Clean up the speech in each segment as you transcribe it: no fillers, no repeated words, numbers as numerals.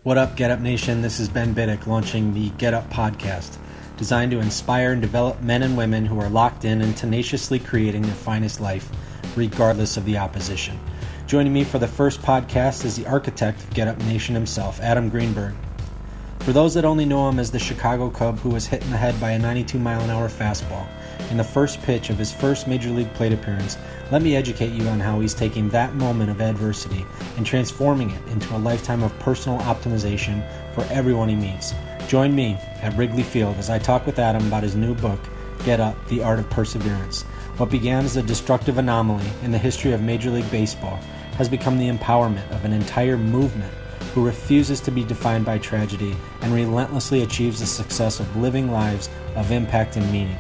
What up, Get Up Nation? This is Ben Biddick launching the Get Up podcast, designed to inspire and develop men and women who are locked in and tenaciously creating their finest life, regardless of the opposition. Joining me for the first podcast is the architect of Get Up Nation himself, Adam Greenberg. For those that only know him as the Chicago Cub who was hit in the head by a 92-mile-an-hour fastball in the first pitch of his first Major League plate appearance, let me educate you on how he's taking that moment of adversity and transforming it into a lifetime of personal optimization for everyone he meets. Join me at Wrigley Field as I talk with Adam about his new book, Get Up, The Art of Perseverance. What began as a destructive anomaly in the history of Major League Baseball has become the empowerment of an entire movement who refuses to be defined by tragedy and relentlessly achieves the success of living lives of impact and meaning.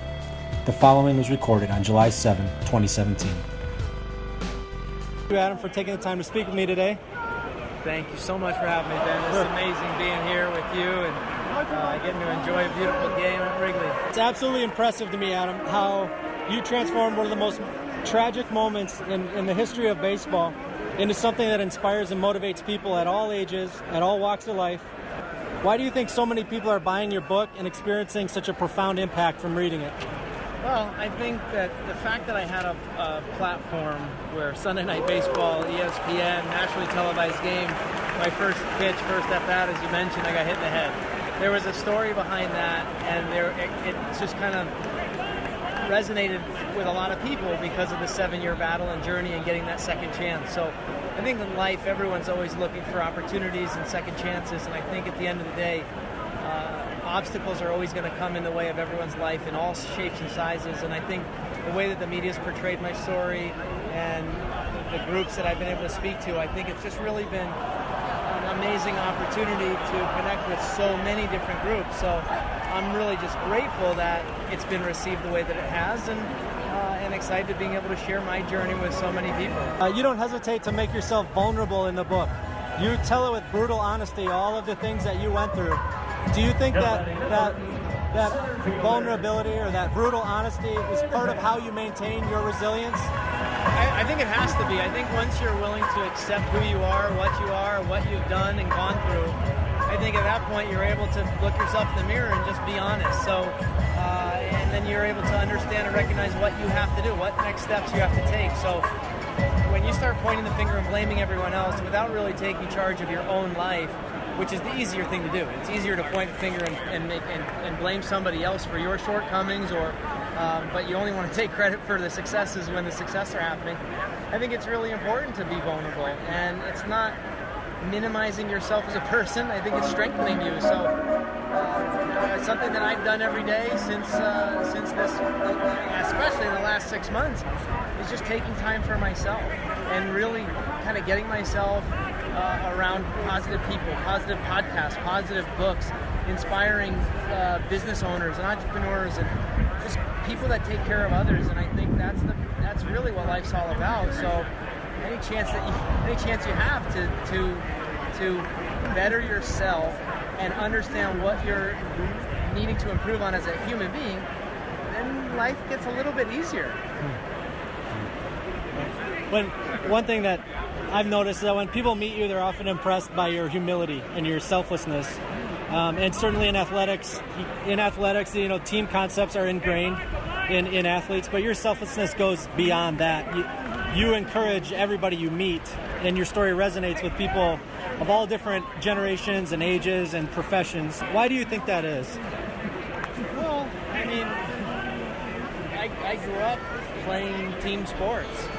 The following was recorded on July 7, 2017. Thank you, Adam, for taking the time to speak with me today. Thank you so much for having me, Ben. It's amazing being here with you and getting to enjoy a beautiful game at Wrigley. It's absolutely impressive to me, Adam, how you transformed one of the most tragic moments in the history of baseball into something that inspires and motivates people at all ages, at all walks of life. Why do you think so many people are buying your book and experiencing such a profound impact from reading it? Well, I think that the fact that I had a platform where Sunday Night Baseball, ESPN, nationally televised game, my first pitch, first at-bat, as you mentioned, I got hit in the head. There was a story behind that, and it just kind of resonated with a lot of people because of the 7-year battle and journey and getting that second chance. So I think in life, everyone's always looking for opportunities and second chances, and I think at the end of the day, obstacles are always going to come in the way of everyone's life in all shapes and sizes, and I think the way that the media's portrayed my story and the groups that I've been able to speak to, I think it's just really been an amazing opportunity to connect with so many different groups. So I'm really just grateful that it's been received the way that it has, and excited to being able to share my journey with so many people. You don't hesitate to make yourself vulnerable in the book. You tell it with brutal honesty, all of the things that you went through. Do you think that vulnerability or that brutal honesty is part of how you maintain your resilience? I think it has to be. I think once you're willing to accept who you are, what you've done and gone through, I think at that point you're able to look yourself in the mirror and just be honest. So, and then you're able to understand and recognize what you have to do, what next steps you have to take. So when you start pointing the finger and blaming everyone else without really taking charge of your own life, which is the easier thing to do. It's easier to point the finger and blame somebody else for your shortcomings, but you only want to take credit for the successes when the successes are happening. I think it's really important to be vulnerable, and it's not minimizing yourself as a person. I think it's strengthening you. So it's something that I've done every day since this, especially in the last 6 months, is just taking time for myself and really kind of getting myself around positive people, positive podcasts, positive books, inspiring business owners and entrepreneurs and just people that take care of others. And I think that's really what life's all about. So any chance you have to better yourself and understand what you're needing to improve on as a human being, then life gets a little bit easier. One thing that I've noticed is that when people meet you, they're often impressed by your humility and your selflessness. And certainly in athletics, team concepts are ingrained in athletes, but your selflessness goes beyond that. You encourage everybody you meet, and your story resonates with people of all different generations and ages and professions. Why do you think that is? Well, I mean, I grew up playing team sports.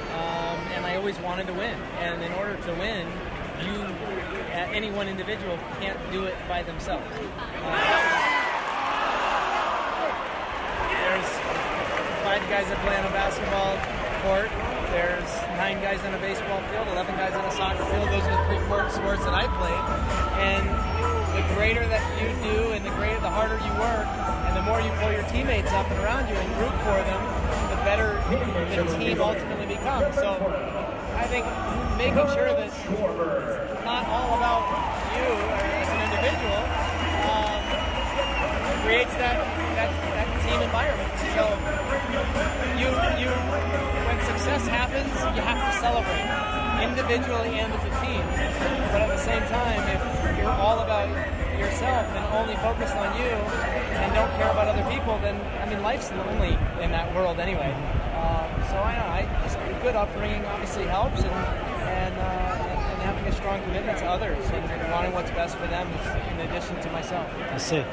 And I always wanted to win. And in order to win, any one individual can't do it by themselves. There's 5 guys that play on a basketball court. There's 9 guys on a baseball field, 11 guys on a soccer field. Those are the 3 sports that I played. And the greater that you do and the harder you work, and the more you pull your teammates up and around you and root for them, the better the team ultimately becomes. So I think making sure that it's not all about you as an individual creates that team environment. So when success happens, you have to celebrate individually and as a team. But at the same time, if you're all about yourself and only focused on you and don't care about other people, then, I mean, life's lonely in that world anyway. So I just a good upbringing obviously helps, and having a strong commitment to others and wanting what's best for them in addition to myself. I see.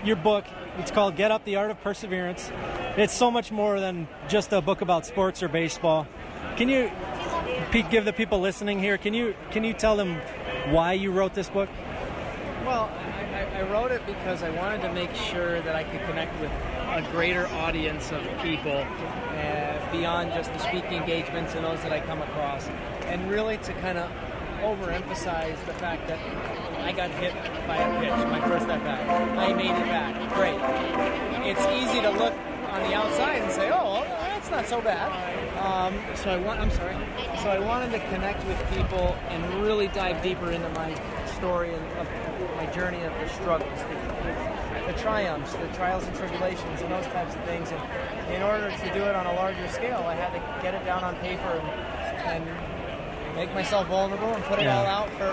Your book, it's called Get Up, The Art of Perseverance. It's so much more than just a book about sports or baseball. Can you, Pete, give the people listening here, can you tell them why you wrote this book? Well, I wrote it because I wanted to make sure that I could connect with a greater audience of people beyond just the speaking engagements and those that I come across, and really to kind of overemphasize the fact that I got hit by a pitch, my first at-bat. I made it back. Great. It's easy to look on the outside and say, oh, well, that's not so bad. So I wanted to connect with people and really dive deeper into my story and of my journey of the struggles, the triumphs, the trials and tribulations, and those types of things. And in order to do it on a larger scale, I had to get it down on paper and make myself vulnerable and put it all out for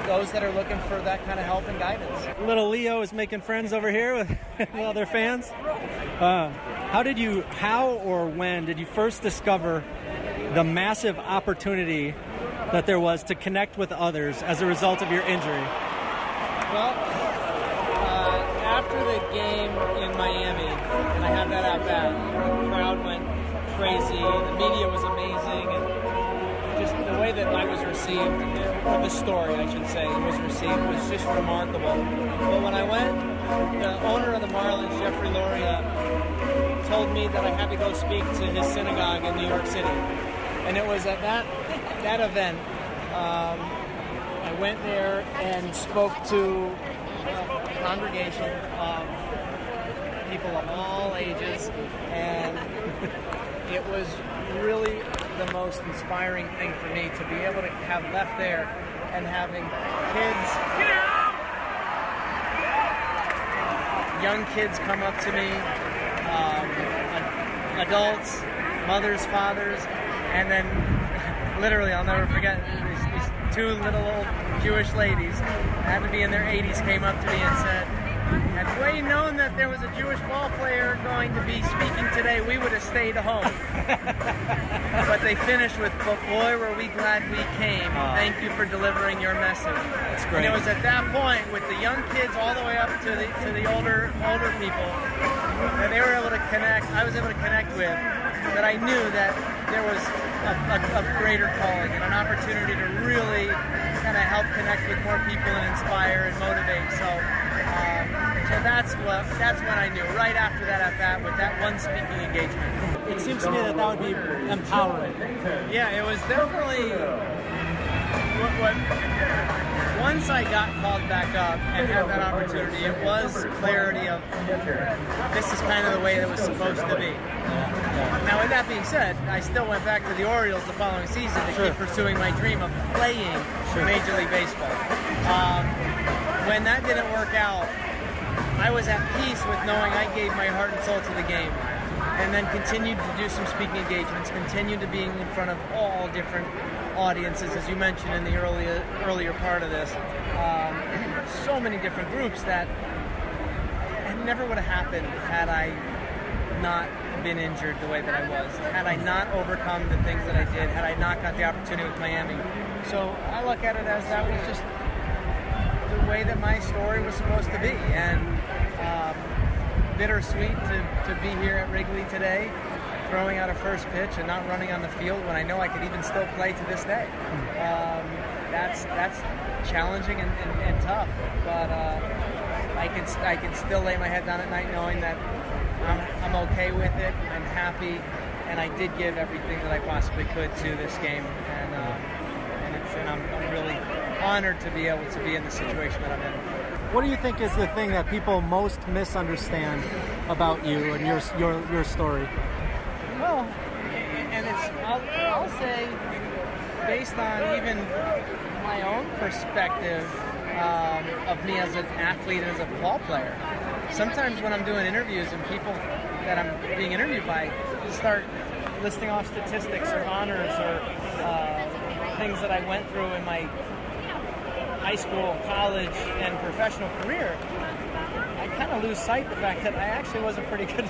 those that are looking for that kind of help and guidance. Little Leo is making friends over here with other fans. How or when did you first discover the massive opportunity that there was to connect with others as a result of your injury? Well, after the game in Miami, and I had that at-bat, the crowd went crazy, the media was amazing, and just the way that I was received, or the story, I should say, was received was just remarkable. But when I went, the owner of the Marlins, Jeffrey Loria, told me that I had to go speak to his synagogue in New York City. And it was at that event, I went there and spoke to a congregation of people of all ages, and it was really the most inspiring thing for me to be able to have left there and having kids, young kids come up to me, adults, mothers, fathers, and then literally, I'll never forget, these two little old Jewish ladies, had to be in their 80s, came up to me and said, had we known that there was a Jewish ball player going to be speaking today, we would have stayed home. But they finished with, but boy, were we glad we came. Thank you for delivering your message. That's great. And it was at that point, with the young kids all the way up to the older people, that they were able to connect, I was able to connect with, that I knew that there was a greater calling and an opportunity to really kind of help connect with more people and inspire and motivate. So that's when I knew, right after that at-bat with that one speaking engagement. It seems to me that would be empowering. Yeah, it was definitely what once I got called back up and had that opportunity, it was clarity of this is kind of the way that it was supposed to be. Now, with that being said, I still went back to the Orioles the following season to keep pursuing my dream of playing Major League Baseball. When that didn't work out, I was at peace with knowing I gave my heart and soul to the game, and then continued to do some speaking engagements, continued to being in front of all different audiences, as you mentioned in the earlier part of this. So many different groups that it never would have happened had I not been injured the way that I was, had I not overcome the things that I did, had I not got the opportunity with Miami. So I look at it as that was just the way that my story was supposed to be, and bittersweet to be here at Wrigley today, throwing out a first pitch and not running on the field when I know I could even still play to this day. That's challenging and tough, but I can still lay my head down at night knowing that I'm okay with it. I'm happy, and I did give everything that I possibly could to this game, and I'm really honored to be able to be in the situation that I'm in. What do you think is the thing that people most misunderstand about you and your story? Well, and I'll say, based on even my own perspective of me as an athlete and as a ball player, sometimes when I'm doing interviews and people that I'm being interviewed by start listing off statistics or honors or things that I went through in my high school, college, and professional career, I kind of lose sight of the fact that I actually was a pretty good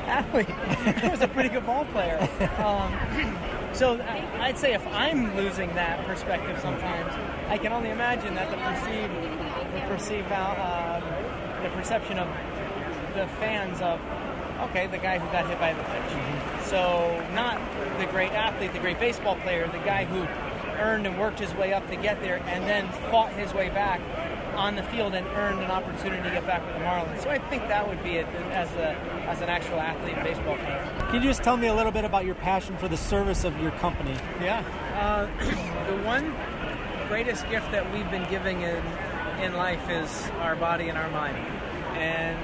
athlete. I was a pretty good ball player. So I'd say if I'm losing that perspective sometimes, I can only imagine that the perception of the fans of, okay, the guy who got hit by the pitch. So not the great athlete, the great baseball player, the guy who earned and worked his way up to get there and then fought his way back on the field and earned an opportunity to get back with the Marlins. So I think that would be it as an actual athlete and baseball player. Can you just tell me a little bit about your passion for the service of your company? Yeah. The one greatest gift that we've been giving in life is our body and our mind. And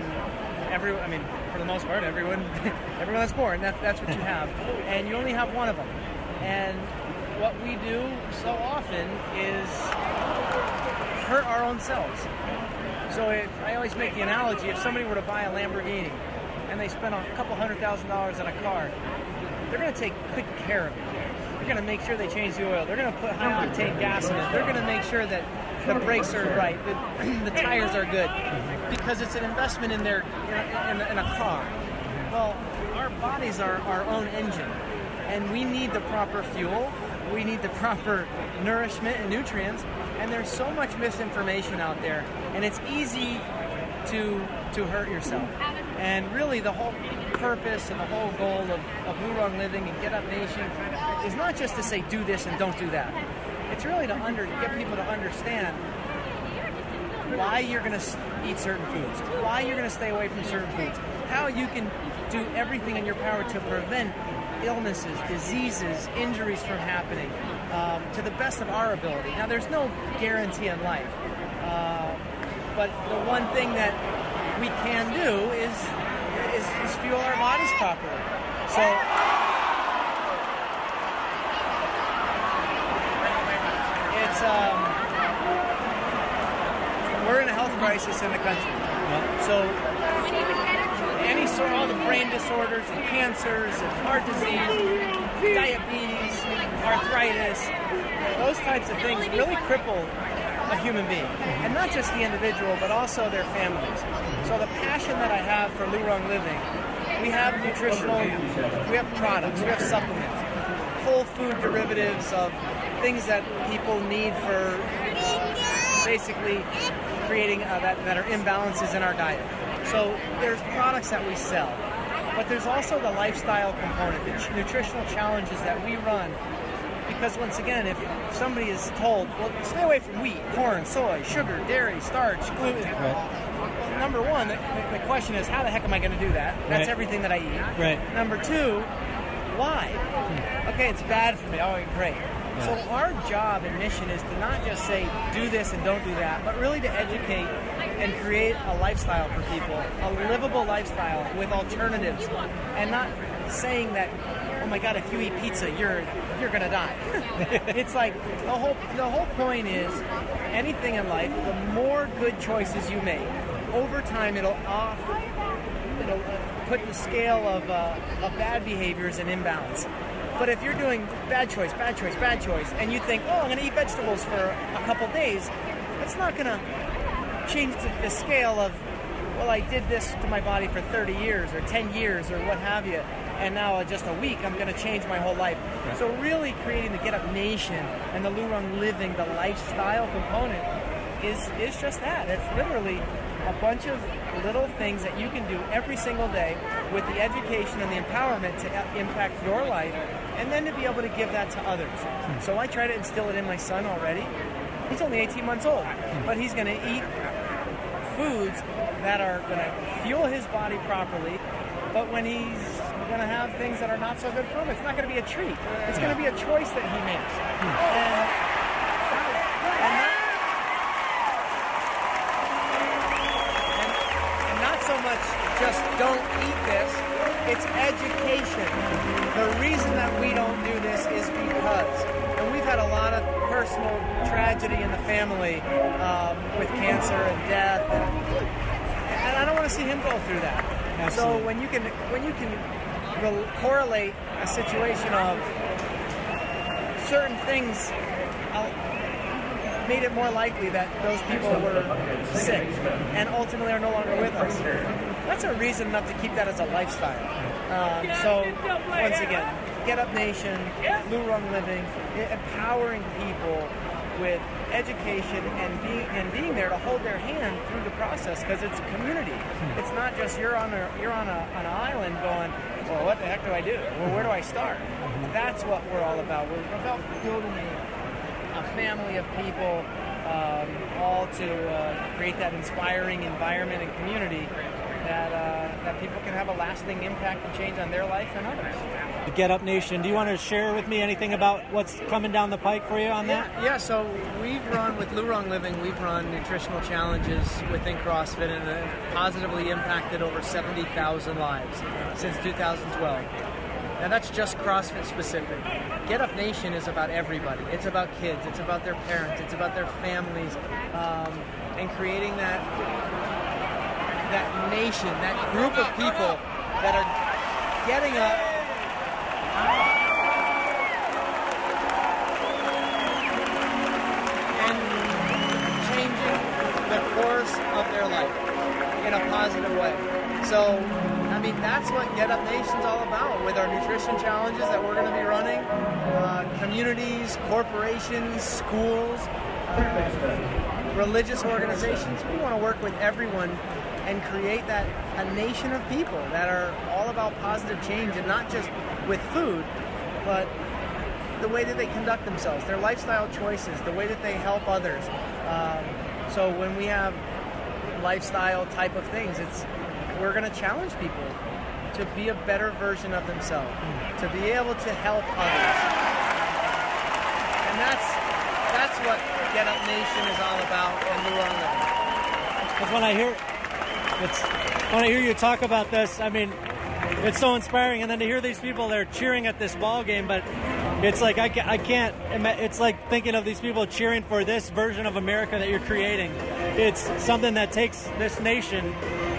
for the most part, everyone that's born, that's what you have. And you only have one of them. And what we do so often is hurt our own selves. So I always make the analogy, if somebody were to buy a Lamborghini and they spent a couple $100,000 on a car, they're going to take good care of it. They're going to make sure they change the oil. They're going to put high-octane gas in it. They're going to make sure that the brakes are right, the tires are good, because it's an investment in a car. Well, our bodies are our own engine, and we need the proper fuel. We need the proper nourishment and nutrients, and there's so much misinformation out there, and it's easy to hurt yourself. And really the whole purpose and the whole goal of Blue Run Living and Get Up Nation is not just to say do this and don't do that. It's really to get people to understand why you're going to eat certain foods, why you're going to stay away from certain foods, how you can do everything in your power to prevent illnesses, diseases, injuries from happening to the best of our ability. Now, there's no guarantee in life, but the one thing that we can do is fuel our bodies properly. So it's we're in a health crisis in the country. So all the brain disorders and cancers and heart disease, diabetes, arthritis, those types of things really cripple a human being. And not just the individual, but also their families. So the passion that I have for Blue Run Living, we have nutritional, we have products, we have supplements, whole food derivatives of things that people need for basically creating that are imbalances in our diet. So there's products that we sell, but there's also the lifestyle component, the nutritional challenges that we run. Because once again, if somebody is told, well, stay away from wheat, corn, soy, sugar, dairy, starch, gluten. Right. Number one, the question is, how the heck am I going to do that? That's everything that I eat. Right. Number two, why? Okay, it's bad for me. Oh, great. Yeah. So our job and mission is to not just say, do this and don't do that, but really to educate and create a lifestyle for people, a livable lifestyle with alternatives, and not saying that, oh my God, if you eat pizza, you're gonna die. It's like the whole point is, anything in life, the more good choices you make, over time it'll put the scale of bad behaviors in imbalance. But if you're doing bad choice, and you think, oh, I'm gonna eat vegetables for a couple days, that's not gonna change the scale of, well, I did this to my body for 30 years or 10 years or what have you, and now just a week I'm going to change my whole life. Right. So really creating the Get Up Nation and the Blue Run Living, the lifestyle component, is just that. It's literally a bunch of little things that you can do every single day with the education and the empowerment to impact your life, and then to be able to give that to others. So I try to instill it in my son already. He's only 18 months old, but he's going to eat foods that are going to fuel his body properly, but when he's going to have things that are not so good for him, it's not going to be a treat. It's going to be a choice that he makes. And not so much just don't eat this, it's education. The reason that we don't do this is because, and we've had a lot of personal tragedy in the family with cancer and death, and I don't want to see him go through that. Absolutely. So when you can correlate a situation of certain things made it more likely that those people were sick and ultimately are no longer with us. That's a reason enough to keep that as a lifestyle. So, once again, Get Up Nation, Blue Rung Living, empowering people with education and being there to hold their hand through the process, because it's a community. It's not just you're on an island going, well, what the heck do I do? Well, where do I start? That's what we're all about. We're about building a family of people, all to create that inspiring environment and community that people can have a lasting impact and change on their life and others. The Get Up Nation, do you want to share with me anything about what's coming down the pike for you on that? Yeah, so we've run, with Blue Rung Living, we've run nutritional challenges within CrossFit and positively impacted over 70,000 lives since 2012. And that's just CrossFit specific. Get Up Nation is about everybody. It's about kids, it's about their parents, it's about their families, and creating that nation, that group of people that are getting up and changing the course of their life in a positive way. So, I mean, that's what Get Up Nation's all about with our nutrition challenges that we're going to be running. Communities, corporations, schools, religious organizations. We want to work with everyone and create a nation of people that are all about positive change, and not just with food, but the way that they conduct themselves, their lifestyle choices, the way that they help others. So when we have lifestyle type of things, we're going to challenge people to be a better version of themselves, to be able to help others. And that's what Get Up Nation is all about and Blue Rung Living. Because when I hear you talk about this, I mean, it's so inspiring. And then to hear these people, they're cheering at this ball game, but it's like I can't. It's like thinking of these people cheering for this version of America that you're creating. It's something that takes this nation,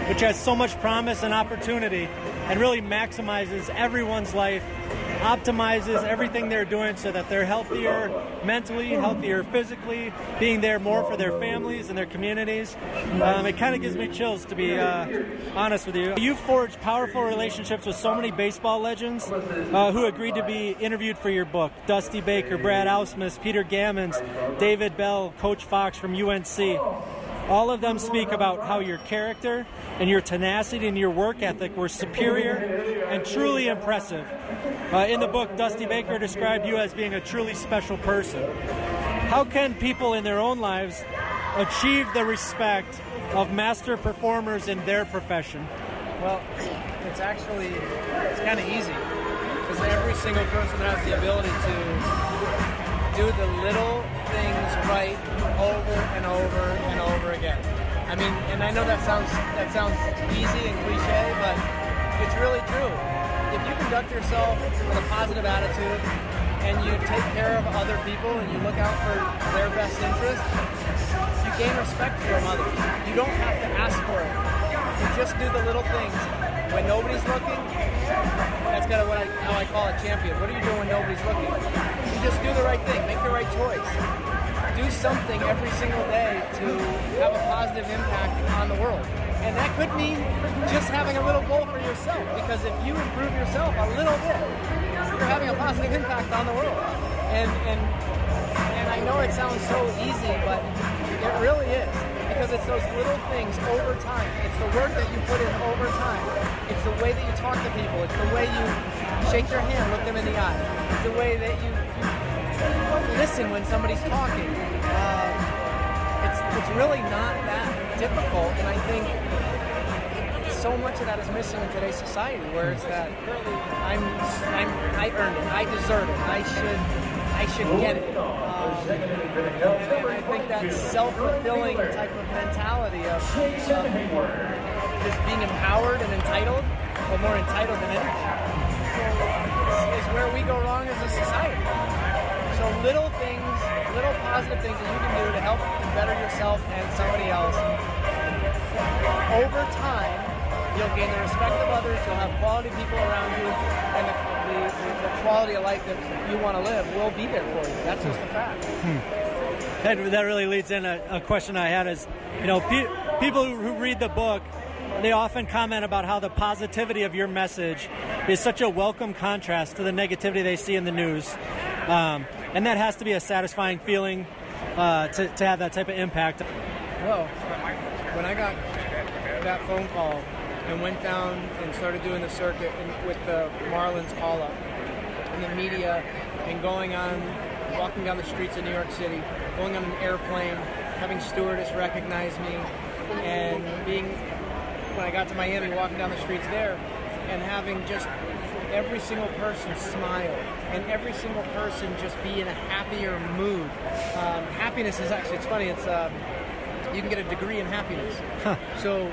which has so much promise and opportunity, and really maximizes everyone's life, optimizes everything they're doing so that they're healthier mentally, healthier physically, being there more for their families and their communities. It kind of gives me chills, to be honest with you. You've forged powerful relationships with so many baseball legends who agreed to be interviewed for your book. Dusty Baker, Brad Ausmus, Peter Gammons, David Bell, Coach Fox from UNC. All of them speak about how your character and your tenacity and your work ethic were superior and truly impressive. In the book, Dusty Baker described you as being a truly special person. How can people in their own lives achieve the respect of master performers in their profession? Well, it's kind of easy, because every single person has the ability to do the little things right over and over and over again. I mean, and I know that sounds easy and cliche, but it's really true. If you conduct yourself with a positive attitude and you take care of other people and you look out for their best interest, you gain respect from others. You don't have to ask for it. You just do the little things. When nobody's looking, that's kind of how I call a champion. What are you doing when nobody's looking? You just do the right thing. Make the right choice. Do something every single day to have a positive impact on the world. And that could mean just having a little goal for yourself, because if you improve yourself a little bit, you're having a positive impact on the world. And I know it sounds so easy, but it really is, because it's those little things over time. It's the work that you put in over time. It's the way that you talk to people. It's the way you shake their hand, look them in the eye. It's the way that you listen when somebody's talking. It's really not that difficult, and I think so much of that is missing in today's society, where it's that I earned it, I deserve it, I should get it. And I think that self-fulfilling type of mentality of just being empowered and entitled, or more entitled than anything, is where we go wrong as a society. So little things, little positive things that you can do to help better yourself and somebody else. Over time, you'll gain the respect of others, you'll have quality people around you, and the quality of life that you want to live will be there for you. That's just a fact. That really leads in a question I had is, people who read the book, they often comment about how the positivity of your message is such a welcome contrast to the negativity they see in the news. And that has to be a satisfying feeling to have that type of impact. Well, when I got that phone call and went down and started doing the circuit with the Marlins call-up and the media and walking down the streets of New York City, going on an airplane, having stewardess recognize me, and when I got to Miami, walking down the streets there and having just every single person smile and every single person just be in a happier mood. Happiness is actually, it's funny, you can get a degree in happiness. Huh. So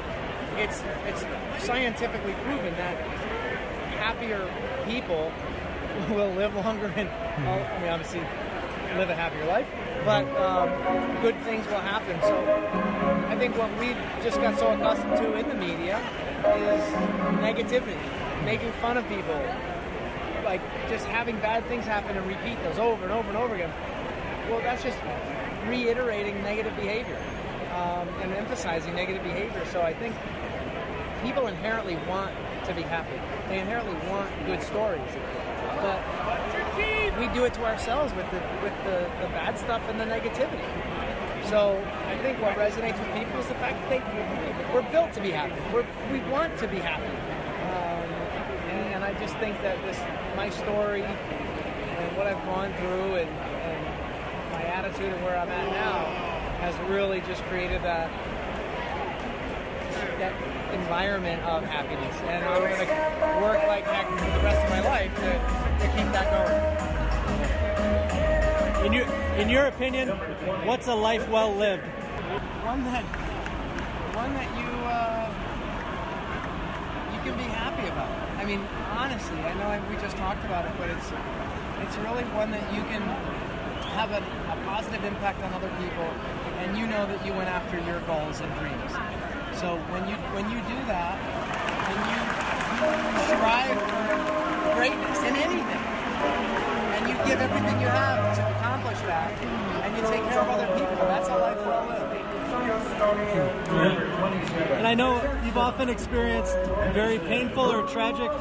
it's scientifically proven that happier people will live longer and, obviously live a happier life, but good things will happen. So I think what we just got so accustomed to in the media is negativity, making fun of people, like just having bad things happen and repeat those over and over and over again. Well, that's just reiterating negative behavior and emphasizing negative behavior. So I think people inherently want to be happy. They inherently want good stories. But we do it to ourselves with the bad stuff and the negativity. So I think what resonates with people is the fact that we're built to be happy. We want to be happy. And I just think that my story and what I've gone through and my attitude and where I'm at now has really just created that environment of happiness. And I'm going to work like heck for the rest of my life to keep that going. In your opinion, what's a life well lived? One that you can be happy about. I mean, honestly, I know we just talked about it, but it's really one that you can have a positive impact on other people, and you know that you went after your goals and dreams. So when you do that, and you strive for greatness in anything, and you give everything you have to accomplish that, and you take care of other people, that's a life well lived. And I know you've often experienced very painful or tragic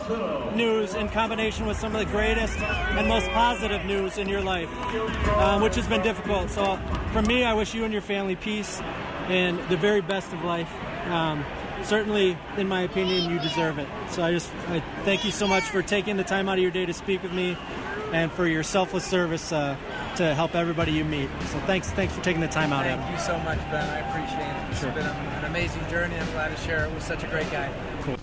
news in combination with some of the greatest and most positive news in your life, which has been difficult. So for me, I wish you and your family peace and the very best of life. Certainly, in my opinion, you deserve it. So I thank you so much for taking the time out of your day to speak with me and for your selfless service to help everybody you meet. So thanks for taking the time out. Thank you so much, Ben. I appreciate it. It's been an amazing journey. I'm glad to share it with such a great guy. Cool.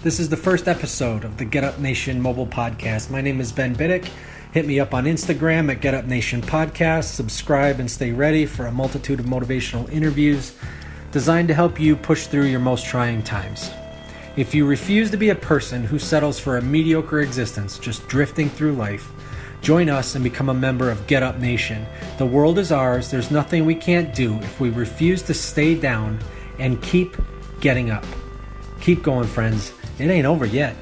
This is the first episode of the Get Up Nation mobile podcast. My name is Ben Biddick. Hit me up on Instagram at Get Up Nation Podcast. Subscribe and stay ready for a multitude of motivational interviews designed to help you push through your most trying times. If you refuse to be a person who settles for a mediocre existence, just drifting through life, join us and become a member of Get Up Nation. The world is ours. There's nothing we can't do if we refuse to stay down and keep getting up. Keep going, friends. It ain't over yet.